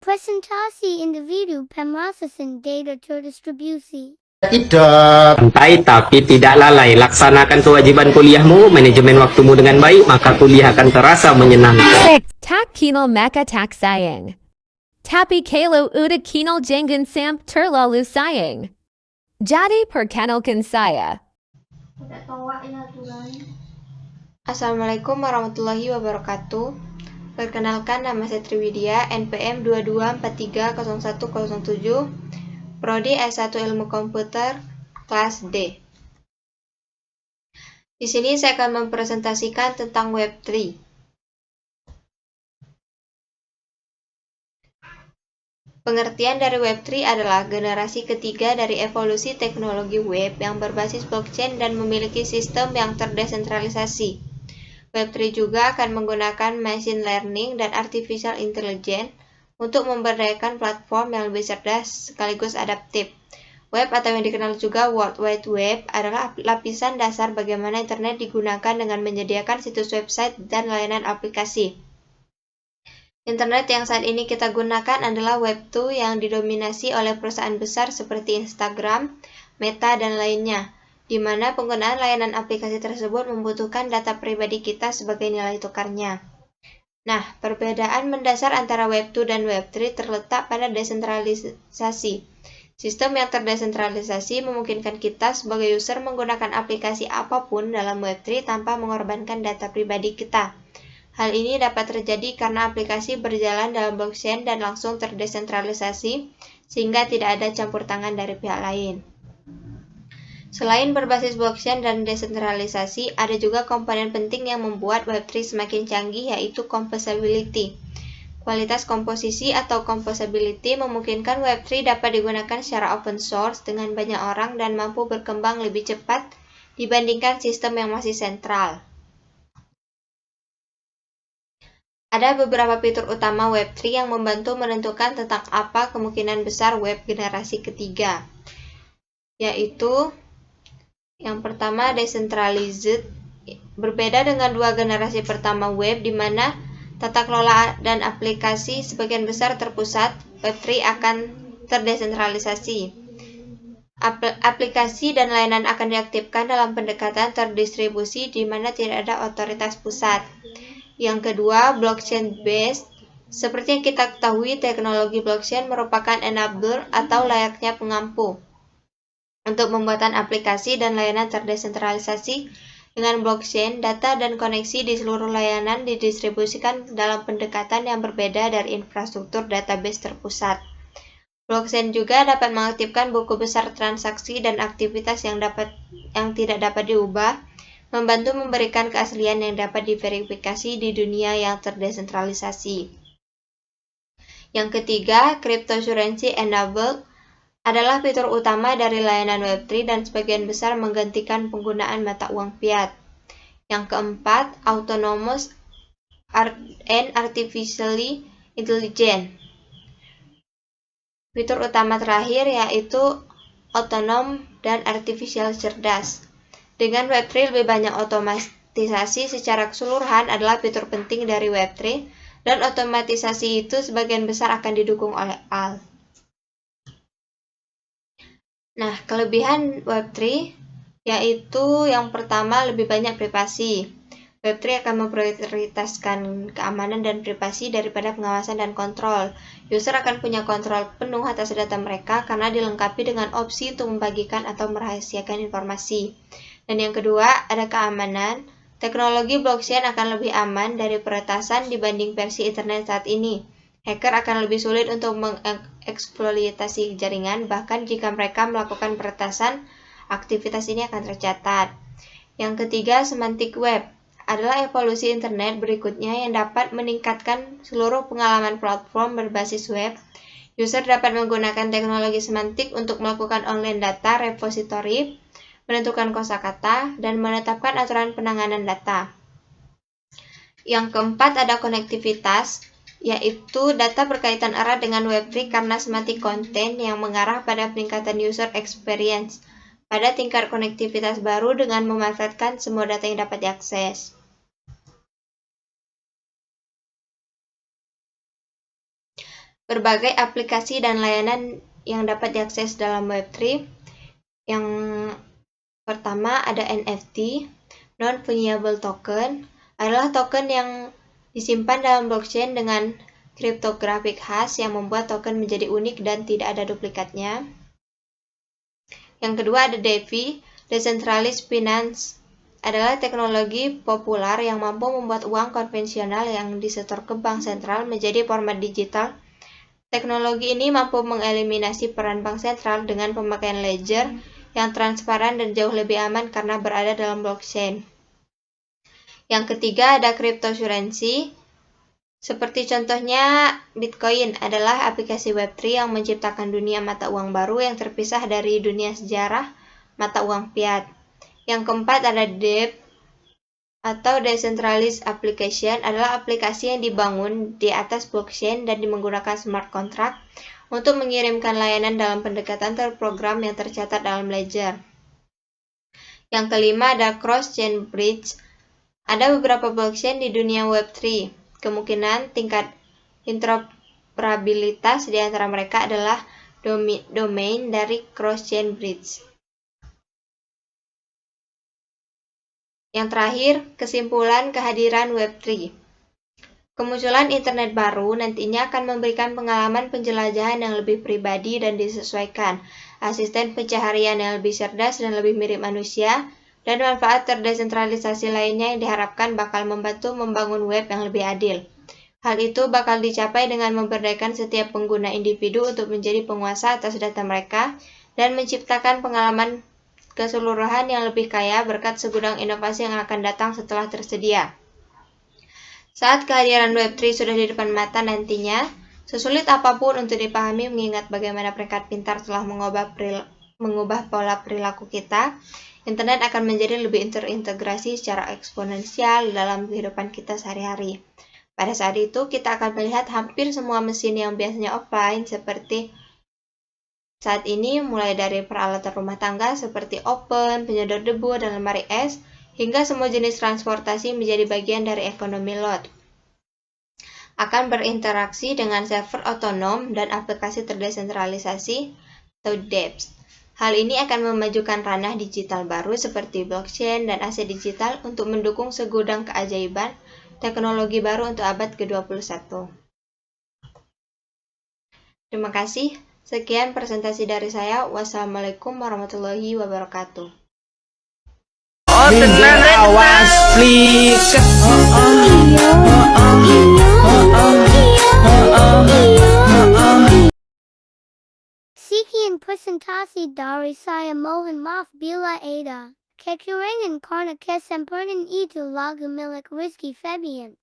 Presentasi individu pemrosesan data terdistribusi. Tidak. Santai tapi tidak lalai. Laksanakan kewajiban kuliahmu, manajemen waktumu dengan baik, maka kuliah akan terasa menyenangkan. Tak kinal maka tak sayang. Tapi kalau udah kinal jangan sam terlalu sayang. Jadi perkenalkan saya. Assalamualaikum warahmatullahi wabarakatuh. Perkenalkan, nama saya Triwidya, NPM 22430107, Prodi S1 Ilmu Komputer, kelas D. Di sini saya akan mempresentasikan tentang Web3. Pengertian dari Web3 adalah generasi ketiga dari evolusi teknologi web yang berbasis blockchain dan memiliki sistem yang terdesentralisasi. Web3 juga akan menggunakan machine learning dan artificial intelligence untuk memberdayakan platform yang lebih cerdas sekaligus adaptif. Web atau yang dikenal juga World Wide Web adalah lapisan dasar bagaimana internet digunakan dengan menyediakan situs website dan layanan aplikasi. Internet yang saat ini kita gunakan adalah Web 2 yang didominasi oleh perusahaan besar seperti Instagram, Meta, dan lainnya, di mana penggunaan layanan aplikasi tersebut membutuhkan data pribadi kita sebagai nilai tukarnya. Nah, perbedaan mendasar antara Web 2 dan Web 3 terletak pada desentralisasi. Sistem yang terdesentralisasi memungkinkan kita sebagai user menggunakan aplikasi apapun dalam Web 3 tanpa mengorbankan data pribadi kita. Hal ini dapat terjadi karena aplikasi berjalan dalam blockchain dan langsung terdesentralisasi, sehingga tidak ada campur tangan dari pihak lain. Selain berbasis blockchain dan desentralisasi, ada juga komponen penting yang membuat Web3 semakin canggih, yaitu composability. Kualitas komposisi atau composability memungkinkan Web3 dapat digunakan secara open source dengan banyak orang dan mampu berkembang lebih cepat dibandingkan sistem yang masih sentral. Ada beberapa fitur utama Web3 yang membantu menentukan tentang apa kemungkinan besar web generasi ketiga, yaitu yang pertama, decentralized. Berbeda dengan dua generasi pertama web, di mana tata kelola dan aplikasi sebagian besar terpusat, Web3 akan terdesentralisasi. Aplikasi dan layanan akan diaktifkan dalam pendekatan terdistribusi di mana tidak ada otoritas pusat. Yang kedua, blockchain based. Seperti yang kita ketahui, teknologi blockchain merupakan enabler atau layaknya pengampu untuk pembuatan aplikasi dan layanan terdesentralisasi. Dengan blockchain, data dan koneksi di seluruh layanan didistribusikan dalam pendekatan yang berbeda dari infrastruktur database terpusat. Blockchain juga dapat mengaktifkan buku besar transaksi dan aktivitas yang tidak dapat diubah, membantu memberikan keaslian yang dapat diverifikasi di dunia yang terdesentralisasi. Yang ketiga, cryptocurrency enabled adalah fitur utama dari layanan Web3 dan sebagian besar menggantikan penggunaan mata uang fiat. Yang keempat, autonomous and artificially intelligent. Fitur utama terakhir yaitu otonom dan artificial cerdas. Dengan Web3 lebih banyak otomatisasi secara keseluruhan adalah fitur penting dari Web3, dan otomatisasi itu sebagian besar akan didukung oleh AI. Nah, kelebihan Web3 yaitu yang pertama, lebih banyak privasi. Web3 akan memprioritaskan keamanan dan privasi daripada pengawasan dan kontrol. User akan punya kontrol penuh atas data mereka karena dilengkapi dengan opsi untuk membagikan atau merahasiakan informasi. Dan yang kedua, ada keamanan. Teknologi blockchain akan lebih aman dari peretasan dibanding versi internet saat ini. Hacker akan lebih sulit untuk mengeksploitasi jaringan, bahkan jika mereka melakukan peretasan, aktivitas ini akan tercatat. Yang ketiga, semantic web adalah evolusi internet berikutnya yang dapat meningkatkan seluruh pengalaman platform berbasis web. User dapat menggunakan teknologi semantik untuk melakukan online data repository, menentukan kosakata, dan menetapkan aturan penanganan data. Yang keempat, ada konektivitas, yaitu data berkaitan erat dengan Web3 karena semantic content yang mengarah pada peningkatan user experience pada tingkat konektivitas baru dengan memanfaatkan semua data yang dapat diakses. berbagai aplikasi dan layanan yang dapat diakses dalam Web3. Yang pertama ada NFT, Non-Fungible Token, adalah token yang disimpan dalam blockchain dengan kriptografik khas yang membuat token menjadi unik dan tidak ada duplikatnya. Yang kedua ada DeFi, Decentralized Finance, adalah teknologi populer yang mampu membuat uang konvensional yang disetor ke bank sentral menjadi format digital. Teknologi ini mampu mengeliminasi peran bank sentral dengan pemakaian ledger yang transparan dan jauh lebih aman karena berada dalam blockchain. Yang ketiga ada cryptocurrency, seperti contohnya Bitcoin adalah aplikasi Web3 yang menciptakan dunia mata uang baru yang terpisah dari dunia sejarah mata uang fiat. Yang keempat ada DApp atau Decentralized Application, adalah aplikasi yang dibangun di atas blockchain dan menggunakan smart contract untuk mengirimkan layanan dalam pendekatan terprogram yang tercatat dalam ledger. Yang kelima ada Cross-Chain Bridge. Ada beberapa blockchain di dunia Web3. Kemungkinan tingkat interoperabilitas di antara mereka adalah domain dari Cross-Chain Bridge. Yang terakhir, kesimpulan kehadiran Web3. Kemunculan internet baru nantinya akan memberikan pengalaman penjelajahan yang lebih pribadi dan disesuaikan, asisten pencaharian yang lebih cerdas dan lebih mirip manusia, dan manfaat terdesentralisasi lainnya yang diharapkan bakal membantu membangun web yang lebih adil. Hal itu bakal dicapai dengan memberdayakan setiap pengguna individu untuk menjadi penguasa atas data mereka dan menciptakan pengalaman keseluruhan yang lebih kaya berkat segudang inovasi yang akan datang setelah tersedia. Saat kehadiran Web3 sudah di depan mata nantinya, sesulit apapun untuk dipahami mengingat bagaimana perangkat pintar telah mengubah pola perilaku kita, internet akan menjadi lebih terintegrasi secara eksponensial dalam kehidupan kita sehari-hari. Pada saat itu, kita akan melihat hampir semua mesin yang biasanya offline seperti saat ini, mulai dari peralatan rumah tangga seperti oven, penyedot debu, dan lemari es, hingga semua jenis transportasi menjadi bagian dari ekonomi cloud, akan berinteraksi dengan server otonom dan aplikasi terdesentralisasi atau dApps. Hal ini akan memajukan ranah digital baru seperti blockchain dan aset digital untuk mendukung segudang keajaiban teknologi baru untuk abad ke-21. Terima kasih. Sekian presentasi dari saya. Wassalamualaikum warahmatullahi wabarakatuh. Awas flik. Sekian presentasi dari saya Mohon maaf bila ada kekurangan karena kesempurnaan itu lagu milik Rizky Febian.